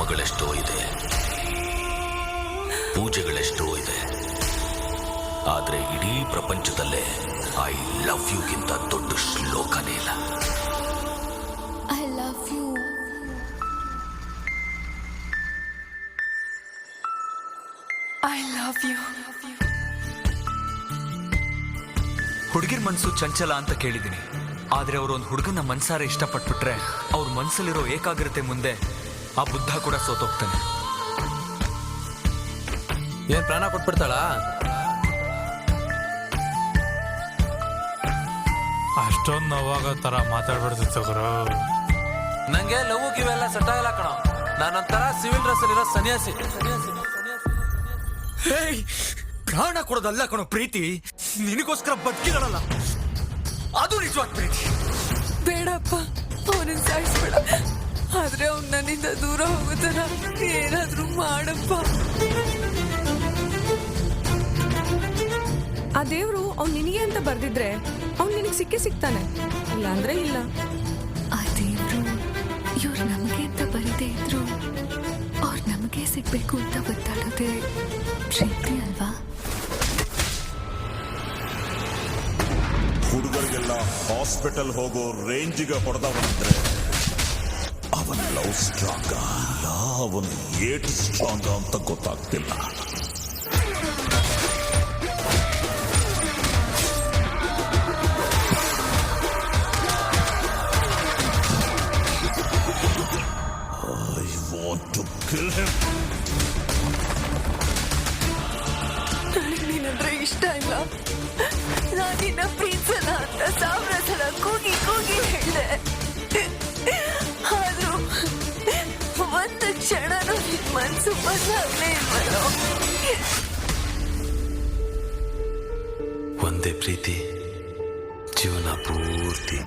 ಹಬ್ಬಗಳೆಷ್ಟೋ ಇದೆ, ಪೂಜೆಗಳೆಷ್ಟೋ ಇದೆ, ಆದ್ರೆ ಇಡೀ ಪ್ರಪಂಚದಲ್ಲೇ ಐ ಲವ್ ಯುಗಿಂತ ದೊಡ್ಡ ಶ್ಲೋಕನೇ ಇಲ್ಲ. I love you. I love you. ಹುಡುಗಿರ್ ಮನ್ಸು ಚಂಚಲ ಅಂತ ಕೇಳಿದೀನಿ, ಆದ್ರೆ ಅವರು ಒಂದು ಹುಡುಗನ ಮನ್ಸಾರೆ ಇಷ್ಟಪಟ್ಬಿಟ್ರೆ ಅವ್ರ ಮನ್ಸಲ್ಲಿರೋ ಏಕಾಗ್ರತೆ ಮುಂದೆ ಆ ಬುದ್ಧ ಕೂಡ ಸೋತೋಗ್ತಾನೆ. ಏನ್ ಪ್ರಾಣ ಕೊಟ್ಬಿಡ್ತಾಳ? ಅಷ್ಟೊಂದು ನೋವಾಗ ತರ ಮಾತಾಡ್ಬಿಡ್ತಿತ್ತು ಗುರು. ನಂಗೆ ಲವ್ ಇವೆಲ್ಲ ಸೆಟ್ ಆಗಲ್ಲ ಕಣ. ನಾನೊಂಥರ ಸಿವಿಲ್ ಡ್ರೆಸ್ ಅಲ್ಲಿರೋ ಸನ್ಯಾಸಿ. ಪ್ರಾಣ ಕೊಡೋದಲ್ಲ ಕಣೋ ಪ್ರೀತಿ, ನಿನಗೋಸ್ಕರ ಬದುಕಿರಲ್ಲ, ಅದು ನಿಜವಾದ ಪ್ರೀತಿ. ಬೇಡಪ್ಪ, ಅವನನ್ನ ಸಾಯಿಸ್ಬೇಡ. ಆದ್ರೆ ಅವ್ನು ನನ್ನಿಂದ ದೂರ ಹೋಗುತ್ತಾನ. ಏನಾದ್ರೂ ಮಾಡಪ್ಪ. ಆ ದೇವ್ರು ಅವ್ನು ನಿನಗೆ ಅಂತ ಬರ್ದಿದ್ರೆ ಅವ್ನು ನಿನಗೆ ಸಿಗ್ತಾನೆ, ಇಲ್ಲ ಅಂದ್ರೆ ಇಲ್ಲ. ಆ ದೇವ್ರು ಇವ್ರು ನಮಗೆ ಅಂತ ಬರೀದೇ ಇದ್ರು ಅವ್ರು ನಮಗೆ ಸಿಗ್ಬೇಕು ಅಂತ ಒತ್ತಾಡೋದೇ ಪ್ರೀತಿ ಅಲ್ವಾ? ಹುಡುಗರಿಗೆಲ್ಲ ಹಾಸ್ಪಿಟಲ್ ಹೋಗೋ ರೇಂಜಿಗೆ ಹೊಡೆದವನಿದ್ರೆ ಅವನ ಲವ್ ಸ್ಟ್ರಾಂಗ ಅವನ ಏಟ್ ಸ್ಟ್ರಾಂಗ ಅಂತ ಗೊತ್ತಾಗ್ತಿಲ್ಲ. I want to kill him. ನನಗೆ ನೀನಂದ್ರೆ ಇಷ್ಟ ಇಲ್ಲ. ನಾನು ನಿನ್ನ ಪ್ರೀತಿಸಲ್ಲ ಅಂತ 1000 ಸಲ ಕೂಗಿ ಕೂಗಿ ಹೇಳಿದೆ. ಆದ್ರೂ ಒಂದು ಕ್ಷಣನೂ ನಿನ್ ಮನ್ಸು ಬದಲಾಗ್ಲೇ ಇಲ್ವಲ್ಲೋ. ಒಂದೇ ಪ್ರೀತಿ ಜೀವನ ಪೂರ್ತಿ.